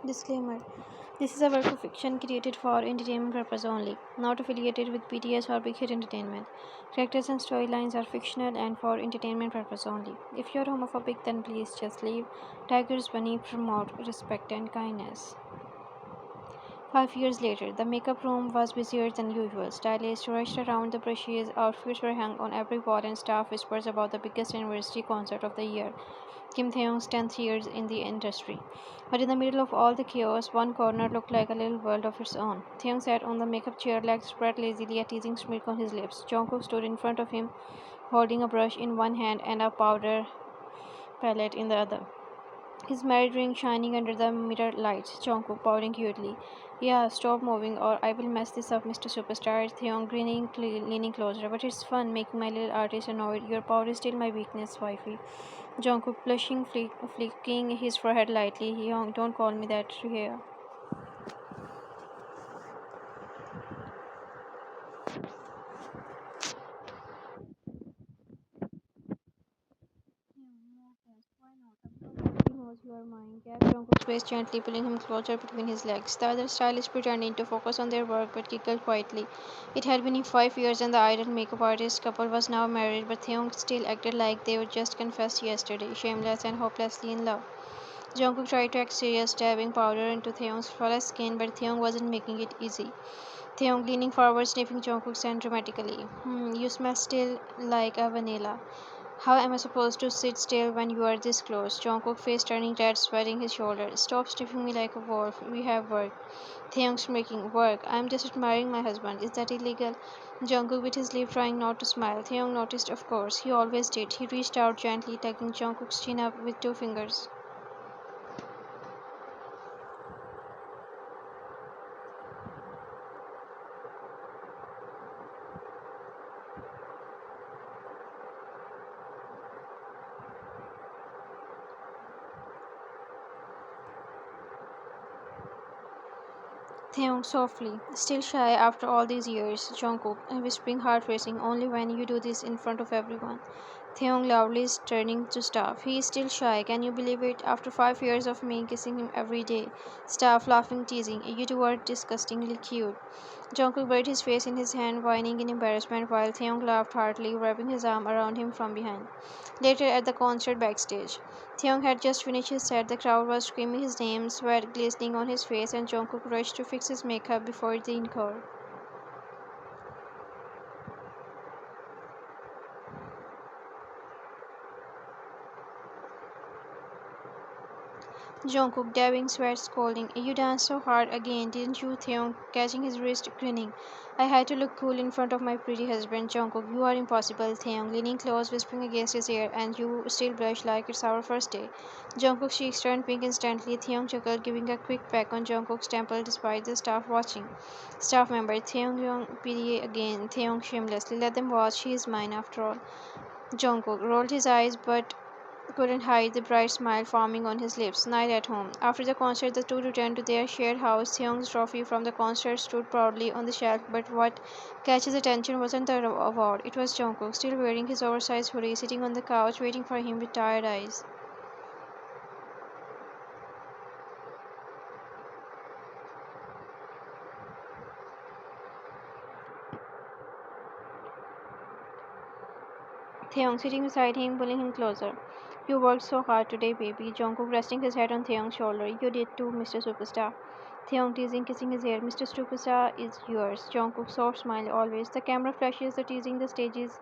Disclaimer: this is a work of fiction created for entertainment purpose only, not affiliated with BTS or Big Hit Entertainment. Characters and storylines are fictional and for entertainment purpose only. If you're homophobic, then please just leave. Tigers Bunny promote respect and kindness. 5 years later, the makeup room was busier than usual. Stylists rushed around the brushes, outfits were hung on every wall, and staff whispers about the biggest anniversary concert of the year, Kim Taehyung's 10th years in the industry. But in the middle of all the chaos, one corner looked like a little world of its own. Taehyung sat on the makeup chair, legs spread lazily, a teasing smirk on his lips. Jungkook stood in front of him, holding a brush in one hand and a powder palette in the other. His married ring shining under the mirror lights. Jungkook pouting cutely. Yeah, stop moving or I will mess this up, Mr. Superstar. Taehyung grinning, leaning closer. But it's fun making my little artist annoyed. Your power is still my weakness, wifey. Jungkook blushing, flicking his forehead lightly. Young, don't call me that here. He knows you are mine. Gap Jungkook's waist gently, pulling him closer between his legs. The other stylists pretending to focus on their work but giggled quietly. It had been 5 years and the idol makeup artist couple was now married, but Taehyung still acted like they were just confessed yesterday, shameless and hopelessly in love. Jungkook tried to act serious, dabbing powder into Taehyung's flawless skin, but Taehyung wasn't making it easy. Taehyung leaning forward, sniffing Jungkook's hand dramatically. You smell still like a vanilla. How am I supposed to sit still when you are this close? Jungkook face turning red, sweating his shoulder. Stop sniffing me like a wolf. We have work. Taehyung's making work. I am just admiring my husband. Is that illegal? Jungkook bit his lip, trying not to smile. Taehyung noticed, of course. He always did. He reached out gently, tugging Jungkook's chin up with two fingers. Taehyung softly, still shy after all these years. Jungkook, whispering, heart racing. Only when you do this in front of everyone. Taehyung loudly turning to staff. He is still shy. Can you believe it? After 5 years of me kissing him every day. Staff laughing, teasing. You two are disgustingly cute. Jungkook buried his face in his hand, whining in embarrassment, while Taehyung laughed heartily, wrapping his arm around him from behind. Later at the concert backstage, Taehyung had just finished his set. The crowd was screaming his name, sweat glistening on his face, and Jungkook rushed to fix his makeup before the encore. Jungkook dabbing, sweat, scolding. You danced so hard again, didn't you? Taehyung catching his wrist, grinning. I had to look cool in front of my pretty husband. Jungkook, you are impossible. Taehyung leaning close, whispering against his ear. And you still blush like it's our first day. Jungkook's cheeks turned pink instantly. Taehyung chuckled, giving a quick peck on Jungkook's temple despite the staff watching. Staff member, Taehyung PDA again. Taehyung shamelessly. Let them watch. He is mine after all. Jungkook rolled his eyes but couldn't hide the bright smile forming on his lips. Night at home. After the concert, the two returned to their shared house. Hyung's trophy from the concert stood proudly on the shelf, but what catches attention wasn't the award. It was Jungkook, still wearing his oversized hoodie, sitting on the couch, waiting for him with tired eyes. Taeyong sitting beside him, pulling him closer. You worked so hard today, baby. Jungkook resting his head on Taeyong's shoulder. You did too, Mr. Superstar. Taeyong teasing, kissing his hair. Mr. Superstar is yours. Jungkook soft smile always. The camera flashes, the teasing, the stages.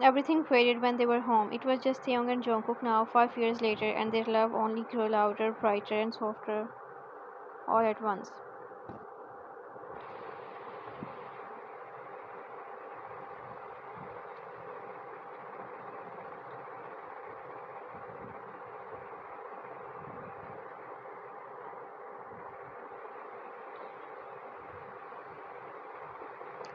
Everything faded when they were home. It was just Taeyong and Jungkook now, 5 years later, and their love only grew louder, brighter, and softer all at once.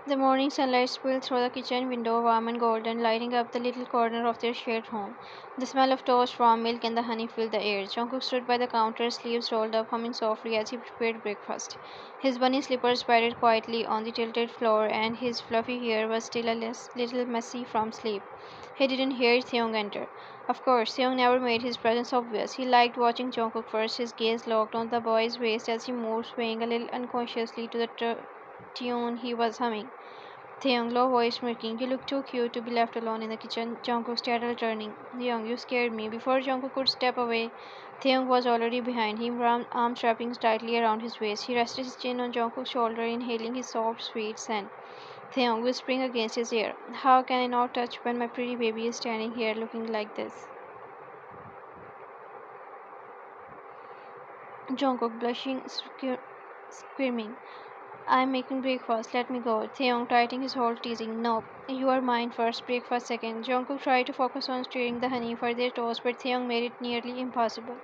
The morning sunlight spilled through the kitchen window, warm and golden, lighting up the little corner of their shared home. The smell of toast, warm milk, and the honey filled the air. Jungkook stood by the counter, sleeves rolled up, humming softly as he prepared breakfast. His bunny slippers padded quietly on the tilted floor, and his fluffy hair was still little messy from sleep. He didn't hear Theung enter. Of course, Theung never made his presence obvious. He liked watching Jungkook first, his gaze locked on the boy's waist as he moved, swaying a little unconsciously to the tune he was humming. Taehyung, low voice murmuring, "You look too cute to be left alone in the kitchen." Jungkook started turning. "Taehyung, you scared me." Before Jungkook could step away, Taehyung was already behind him, arms wrapping tightly around his waist. He rested his chin on Jungkook's shoulder, inhaling his soft, sweet scent. Taehyung, whispering against his ear, "How can I not touch when my pretty baby is standing here looking like this?" Jungkook, blushing, squirming. "I'm making breakfast. Let me go." Taehyung tightening his hold, teasing. "No, you are mine first, breakfast second." Jungkook tried to focus on stirring the honey for their toast, but Taehyung made it nearly impossible.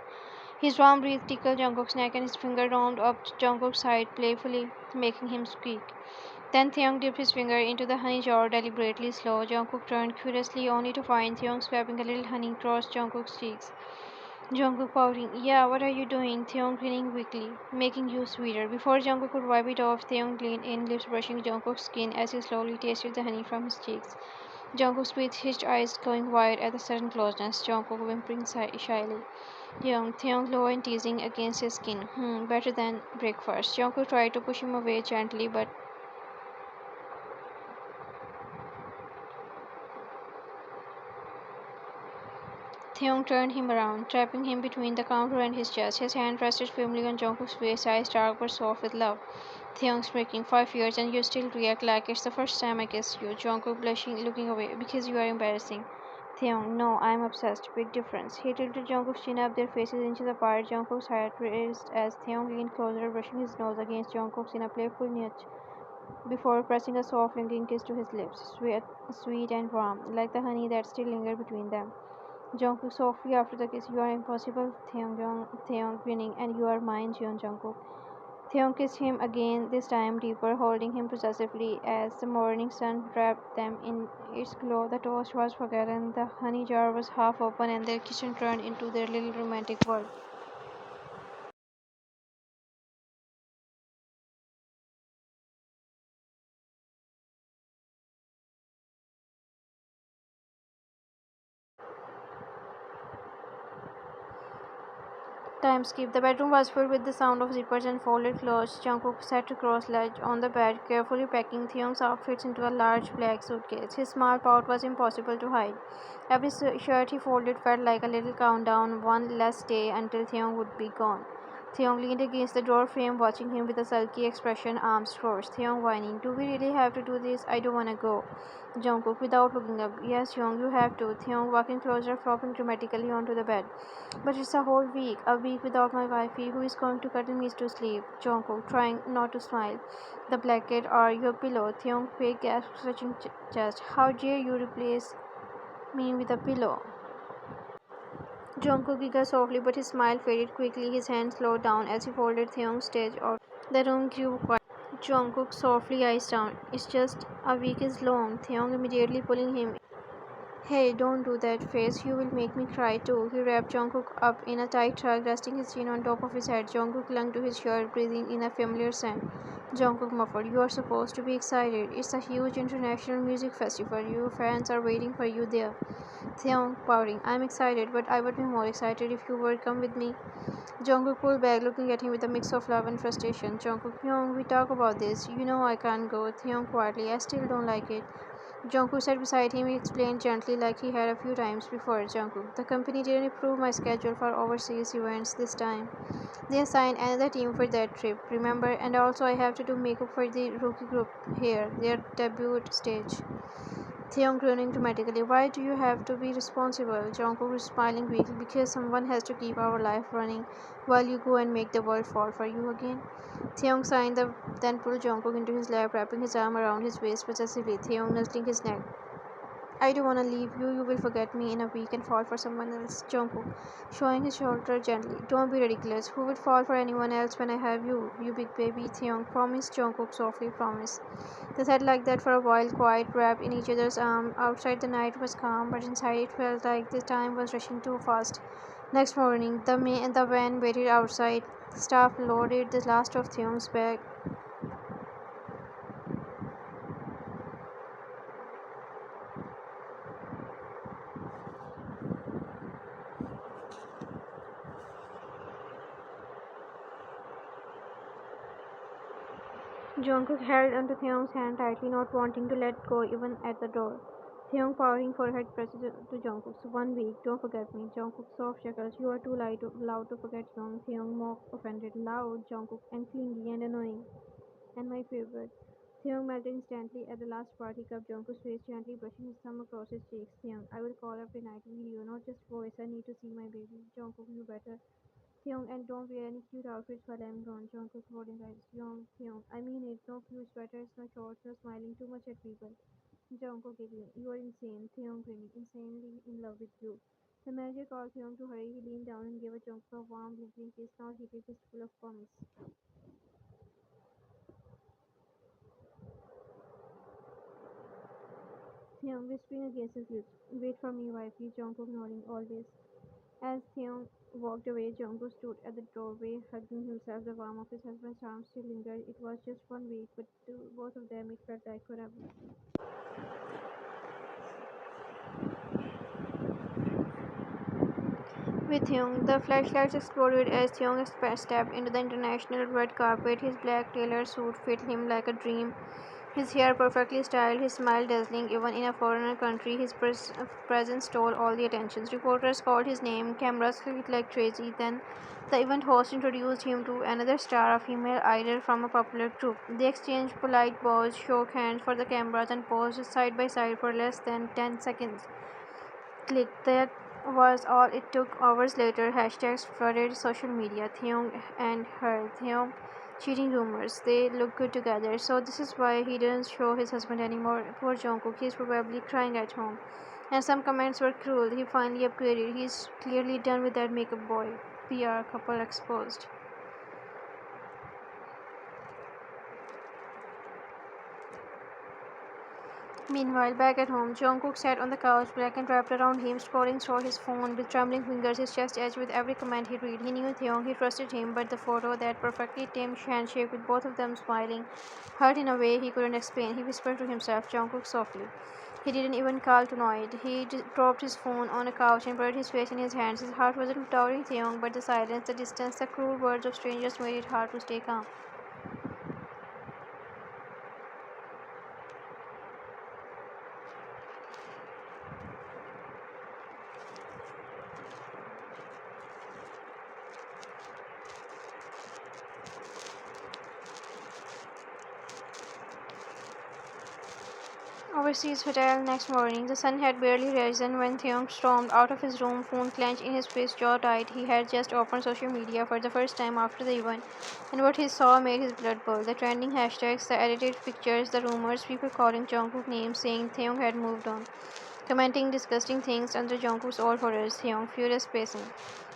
His warm breath tickled Jungkook's neck, and his finger roamed up Jungkook's side playfully, making him squeak. Then Taehyung dipped his finger into the honey jar, deliberately slow. Jungkook turned curiously, only to find Taehyung swapping a little honey across Jungkook's cheeks. Jungkook pouting, "Yeah, what are you doing?" Taehyung grinning weakly, "Making you sweeter." Before Jungkook could wipe it off, Taehyung leaned in, lips brushing Jungkook's skin as he slowly tasted the honey from his cheeks. Jungkook's breathed, his eyes going wide at the sudden closeness. Jungkook whimpering shyly. Taehyung low and teasing against his skin. Better than breakfast." Jungkook tried to push him away gently, but Taehyung turned him around, trapping him between the counter and his chest. His hand rested firmly on Jungkook's face, eyes dark but soft with love. Taehyung speaking, "5 years and you still react like it's the first time I kiss you." Jungkook blushing, looking away, "Because you are embarrassing." Taehyung, "No, I am obsessed. Big difference." He tilted Jungkook's chin up, their faces inches apart. Jungkook's heart raised as Taehyung leaned closer, brushing his nose against Jungkook's in a playful nudge before pressing a soft, lingering kiss to his lips, sweet and warm, like the honey that still lingered between them. Jungkook softly after the kiss, "You are impossible." Taehyung grinning, "And you are mine, Jungkook." Taehyung kissed him again, this time deeper, holding him possessively as the morning sun wrapped them in its glow. The toast was forgotten, the honey jar was half open, and their kitchen turned into their little romantic world. Time skip. The bedroom was filled with the sound of zippers and folded clothes. Jungkook sat cross-legged on the bed, carefully packing Taehyung's outfits into a large black suitcase. His small pout was impossible to hide. Every shirt he folded felt like a little countdown, one less day until Taehyung would be gone. Taehyung leaned against the door frame, watching him with a sulky expression, arms crossed. Taehyung whining, "Do we really have to do this? I don't wanna go." Jungkook, without looking up, "Yes, Young, you have to." Taehyung walking closer, flopping dramatically onto the bed. "But it's a week without my wifey, who is going to cuddle me to sleep." Jungkook, trying not to smile. "The blanket or your pillow?" Taehyung fake gasp, stretching chest. "How dare you replace me with a pillow?" Jungkook giggled softly, but his smile faded quickly. His hand slowed down as he folded Taehyung's stage out. The room grew quiet. Jungkook softly eyes down. "It's just a week is long." Taehyung immediately pulling him. "Hey, don't do that face. You will make me cry too." He wrapped Jungkook up in a tight hug, resting his chin on top of his head. Jungkook clung to his shirt, breathing in a familiar scent. Jungkook muffled, "You are supposed to be excited. It's a huge international music festival. Your fans are waiting for you there." Taehyung pouting, "I'm excited, but I would be more excited if you would come with me." Jungkook pulled back, looking at him with a mix of love and frustration. Jungkook, "Young, we talk about this. You know I can't go." Taehyung quietly, "I still don't like it." Jungkook sat beside him. He explained gently, like he had a few times before. Jungkook, "The company didn't approve my schedule for overseas events this time. They assigned another team for that trip, remember? And also I have to do makeup for the rookie group here, their debut stage." Taehyung groaning dramatically, "Why do you have to be responsible?" Jungkook was smiling weakly, "Because someone has to keep our life running while you go and make the world fall for you again." Taehyung signed, then pulled Jungkook into his lap, wrapping his arm around his waist possessively. Taehyung nuzzling his neck. I don't wanna leave you. You will forget me in a week and fall for someone else. Jungkook, showing his shoulder gently. Don't be ridiculous. Who would fall for anyone else when I have you? You big baby. Taehyung, promise. Jungkook softly, promise. They sat like that for a while, quiet, wrapped in each other's arms. Outside the night was calm, but inside it felt like the time was rushing too fast. Next morning, the van waited outside. Staff loaded the last of Taehyung's bag. Jungkook held onto Taehyung's hand tightly, not wanting to let go even at the door. Taehyung, powering forehead, pressed to Jungkook's. 1 week, don't forget me. Jungkook, soft shekels. You are too loud to forget Young. Taehyung, mocked, offended. Loud, Jungkook, and clingy and annoying. And my favorite. Taehyung melted instantly at the last part. He cupped Jungkook's face, gently brushing his thumb across his cheeks. Taehyung, I will call up tonight video, not just voice. I need to see my baby. Jungkook, you better. Taehyung, and don't wear any cute outfits while I'm gone. Jungkook rolling eyes. Taehyung, I mean it. No cute sweaters, no shorts, no smiling too much at people. Jungkook giggling. You are insane. Taehyung grinning. Insanely in love with you. The manager called Taehyung to hurry. He leaned down and gave a Jungkook a warm, blinking kiss. Now he did full of promise. Taehyung whispering against his lips. Wait for me, wifey. Jungkook nodding. Always. As Taehyung walked away, Jungkook stood at the doorway, hugging himself. The warmth of his husband's arms still lingered. It was just 1 week, but to both of them it felt like forever. With Hyung, the flashlights exploded as Hyung stepped into the international red carpet. His black tailored suit fit him like a dream. His hair perfectly styled, his smile dazzling even in a foreign country. His presence stole all the attention. Reporters called his name, cameras clicked like crazy. Then the event host introduced him to another star, a female idol from a popular group. They exchanged polite bows, shook hands for the cameras, and posed side by side for less than 10 seconds. Click. That was all it took. Hours later, hashtags flooded social media. Taehyung and her. Taehyung cheating rumors. They look good together. So this is why he doesn't show his husband anymore. Poor Jungkook. He's probably crying at home. And some comments were cruel. He finally upgraded. He's clearly done with that makeup boy. PR couple exposed. Meanwhile, back at home, Jungkook sat on the couch, blanket wrapped around him, scrolling through his phone with trembling fingers, his chest edged with every comment he read. He knew Taehyung, he trusted him, but the photo, that perfectly timed handshake with both of them smiling, hurt in a way he couldn't explain. He whispered to himself, Jungkook softly. He didn't even call tonight. He dropped his phone on a couch and buried his face in his hands. His heart wasn't doubting Taehyung, but the silence, the distance, the cruel words of strangers made it hard to stay calm. Overseas hotel next morning. The sun had barely risen when Theung stormed out of his room, phone clenched in his fist, jaw tight. He had just opened social media for the first time after the event, and what he saw made his blood boil. The trending hashtags, the edited pictures, the rumors, people calling Jungkook names, saying Theung had moved on, commenting disgusting things under Jungkook's old photos. Theung, furious pacing.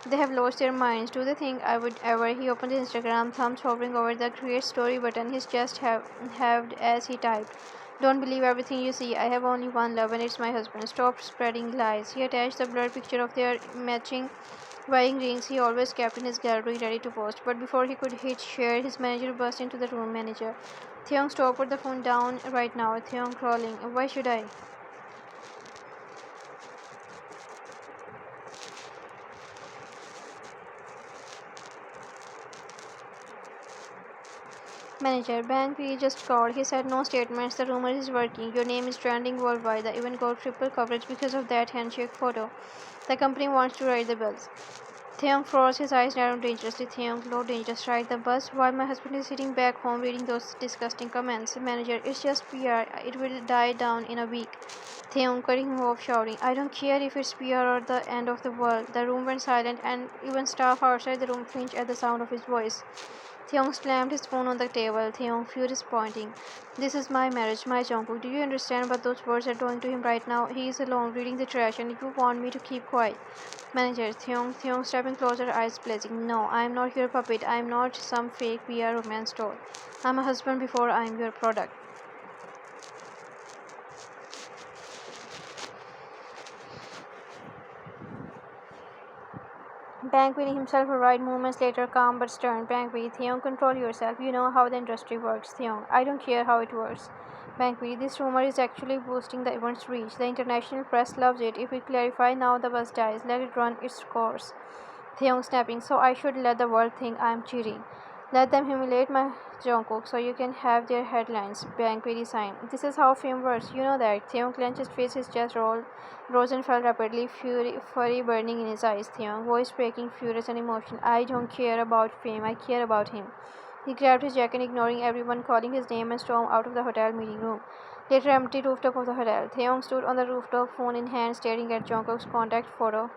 They have lost their minds. Do they think I would ever? He opened his Instagram, thumbs hovering over the create story button. His chest halved as he typed. Don't believe everything you see. I have only one love, and it's my husband. Stop spreading lies. He attached the blurred picture of their matching wedding rings he always kept in his gallery, ready to post. But before he could hit share, his manager burst into the room. Manager, Theong, stop, put the phone down right now. Theong crawling. Why should I? Manager, bank we just called. He said no statements. The rumor is working. Your name is trending worldwide. The event got triple coverage because of that handshake photo. The company wants to write the bills. Theong froze, his eyes narrowed dangerously. Theong, low dangerous, right? The bus, while my husband is sitting back home reading those disgusting comments. Manager, it's just PR. It will die down in a week. Theong, cutting him off, shouting, I don't care if it's PR or the end of the world. The room went silent, and even staff outside the room flinched at the sound of his voice. Taehyung slammed his phone on the table. Taehyung, furious, pointing. This is my marriage, my Jungkook. Do you understand what those words are doing to him right now? He is alone, reading the trash, and you want me to keep quiet. Manager, Taehyung, stepping closer, eyes blazing. No, I am not your puppet. I am not some fake PR romance doll. I'm a husband before I am your product. Bank winning himself a ride moments later, calm but stern. Bank Theon, control yourself. You know how the industry works. Theon, I don't care how it works. Bank this rumor is actually boosting the event's reach. The international press loves it. If we clarify now, the buzz dies. Let it run its course. Theon snapping, so I should let the world think I am cheating. Let them humiliate my Jungkook so you can have their headlines. Bang sign. This is how fame works. You know that. Theon clenched his face, his chest rose and fell rapidly, fury burning in his eyes. Theon, voice breaking, furious and emotional. I don't care about fame. I care about him. He grabbed his jacket, ignoring everyone calling his name, and stormed out of the hotel meeting room. Later, empty rooftop of the hotel. Theon stood on the rooftop, phone in hand, staring at Jungkook's contact photo.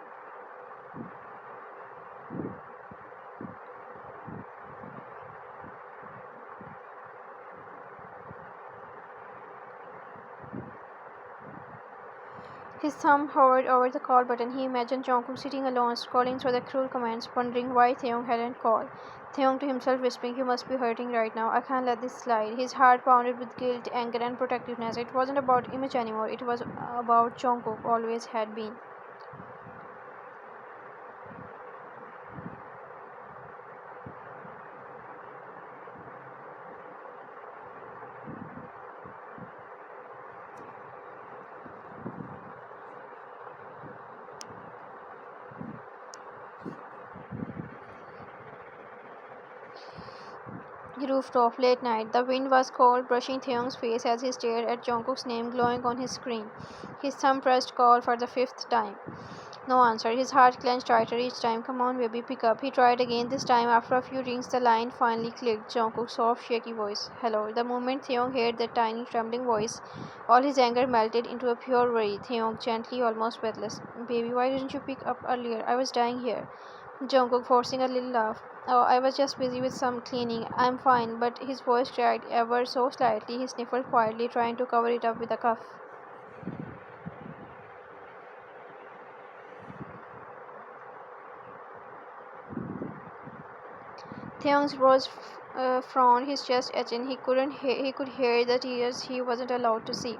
His thumb hovered over the call button. He imagined Jungkook sitting alone, scrolling through the cruel comments, wondering why Taehyung hadn't called. Taehyung to himself whispering, "You must be hurting right now. I can't let this slide." His heart pounded with guilt, anger, and protectiveness. It wasn't about image anymore. It was about Jungkook, always had been. Rooftop, late night. The wind was cold, brushing Taehyung's face as he stared at Jungkook's name glowing on his screen. His thumb pressed call for the fifth time. No answer. His heart clenched tighter each time. Come on, baby, pick up. He tried again. This time, after a few rings, the line finally clicked. Jungkook's soft, shaky voice. Hello. The moment Taehyung heard that tiny, trembling voice, all his anger melted into a pure worry. Taehyung, gently, almost breathless. Baby, why didn't you pick up earlier? I was dying here. Jungkook, forcing a little laugh. Oh, I was just busy with some cleaning. I'm fine, but his voice cracked ever so slightly. He sniffled quietly, trying to cover it up with a cuff. Taehyung's rose frowned, his chest itching. He could hear the tears he wasn't allowed to see.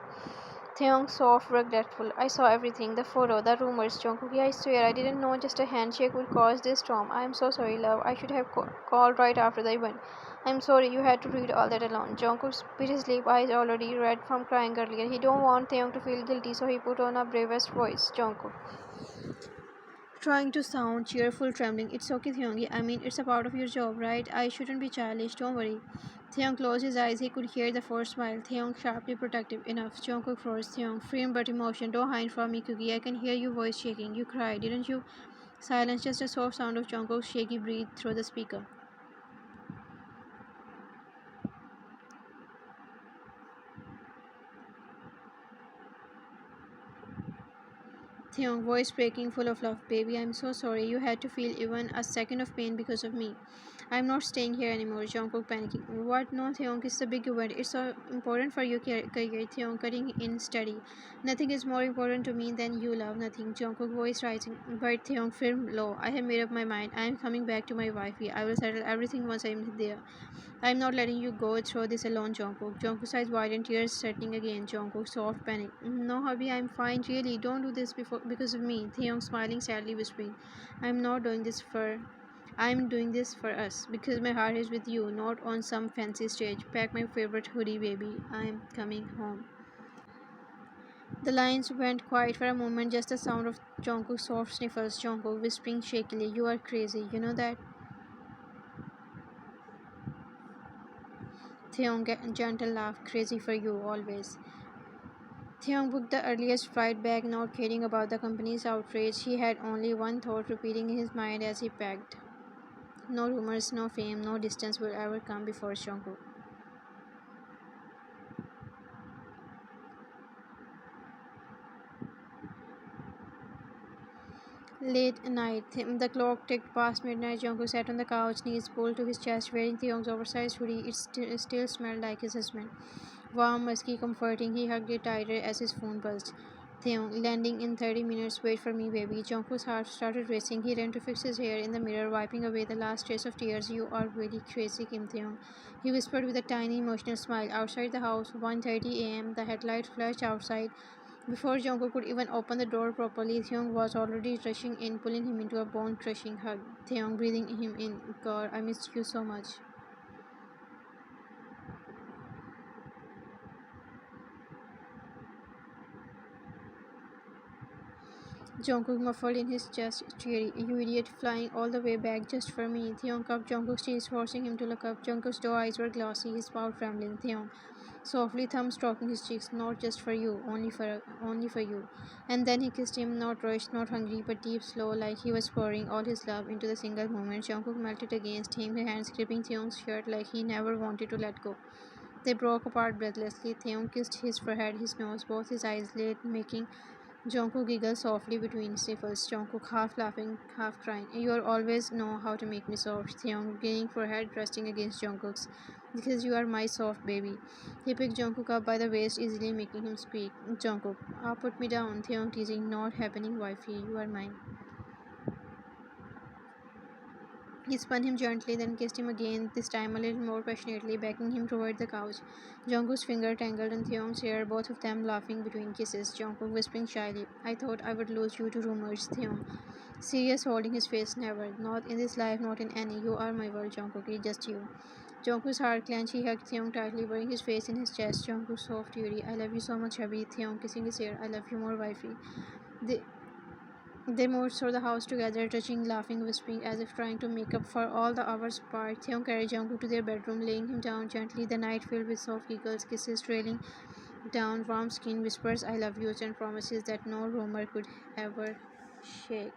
Taehyung, soft, regretful. I saw everything. The photo, the rumors, Jungkook. I swear I didn't know just a handshake would cause this storm. I am so sorry, love. I should have called right after the event. I'm sorry you had to read all that alone. Jungkook bit his lip, eyes already red from crying earlier. He don't want Taehyung to feel guilty, so he put on a bravest voice. Jungkook, trying to sound cheerful, trembling. It's okay, Theongi. I mean, it's a part of your job, right? I shouldn't be childish. Don't worry. Theon closed his eyes. He could hear the forced smile. Theon sharply protective. Enough. Jungkook froze. Theon, firm but emotion. Don't hide from me, Cookie. I can hear your voice shaking. You cried, didn't you? Silence. Just a soft sound of Jungkook's shaky breath through the speaker. Theon, voice breaking, full of love. Baby, I'm so sorry you had to feel even a second of pain because of me. I'm not staying here anymore. Jungkook panicking. What? No, Theon, it's a big event. It's so important for your career. Theon cutting in steady. Nothing is more important to me than you, love. Nothing. Jungkook voice rising. But Theon firm low. I have made up my mind. I am coming back to my wifey. I will settle everything once I'm there. I'm not letting you go through this alone, Jungkook. Jungkook's eyes widened, tears settling again. Jungkook, soft panic. No, hubby, I'm fine. Really, don't do this because of me. Taehyung smiling sadly, whispering, I'm not doing this for. I'm doing this for us because my heart is with you, not on some fancy stage. Pack my favorite hoodie, baby. I'm coming home. The lines went quiet for a moment, just the sound of Jungkook's soft sniffles. Jungkook whispering shakily, "You are crazy. You know that." Taehyung, gentle laugh. Crazy for you, always. Taehyung booked the earliest flight back, not caring about the company's outrage. He had only one thought repeating in his mind as he packed. No rumors, no fame, no distance will ever come before Jungkook. Late night. The clock ticked past midnight. Jungkook sat on the couch, knees pulled to his chest, wearing Taehyung's oversized hoodie. It still smelled like his husband. Warm, musky, comforting. He hugged it tighter as his phone buzzed. Taehyung, landing in 30 minutes. Wait for me, baby. Jungkook's heart started racing. He ran to fix his hair in the mirror, wiping away the last trace of tears. You are really crazy, Kim Taehyung. He whispered with a tiny emotional smile. Outside the house, 1:30 a.m. The headlight flashed outside. Before Jungkook could even open the door properly, Taehyung was already rushing in, pulling him into a bone-crushing hug. Taehyung breathing him in. God, I missed you so much. Jungkook muffled in his chest, cheery. You idiot, flying all the way back just for me. Taehyung cupped Jungkook's cheeks, forcing him to look up. Jungkook's doe eyes were glossy, his mouth trembling. Taehyung softly thumb stroking his cheeks, not just for you, only for you. And then he kissed him, not rushed, not hungry, but deep, slow, like he was pouring all his love into the single moment. Jungkook melted against him, his hands gripping Taehyung's shirt like he never wanted to let go. They broke apart breathlessly. Taehyung kissed his forehead, his nose, both his eyes lit, making Jungkook giggled softly between sniffles. Jungkook half laughing, half crying. You always know how to make me soft. Taehyung gaining forehead resting against Jungkook's. Because you are my soft baby. He picked Jungkook up by the waist, easily making him squeak. Jungkook, put me down. Taehyung teasing, not happening, wifey. You are mine. He spun him gently, then kissed him again, this time a little more passionately, backing him toward the couch. Jungkook's finger tangled in Taehyung's hair, both of them laughing between kisses. Jungkook whispering shyly, I thought I would lose you to rumors, Taehyung. Serious, holding his face, never. Not in this life, not in any. You are my world, Jungkook, just you. Jungkook's heart clenched, he hugged Taehyung tightly, burying his face in his chest. Jungkook's soft fury, I love you so much, hubby. Taehyung kissing his hair, I love you more, wifey. They, they moved through the house together, touching, laughing, whispering, as if trying to make up for all the hours apart. Theon carried Jungkook to their bedroom, laying him down gently. The night filled with soft giggles, kisses trailing down warm skin, whispers, I love you, and promises that no rumor could ever shake.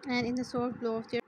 And in the soft glow of their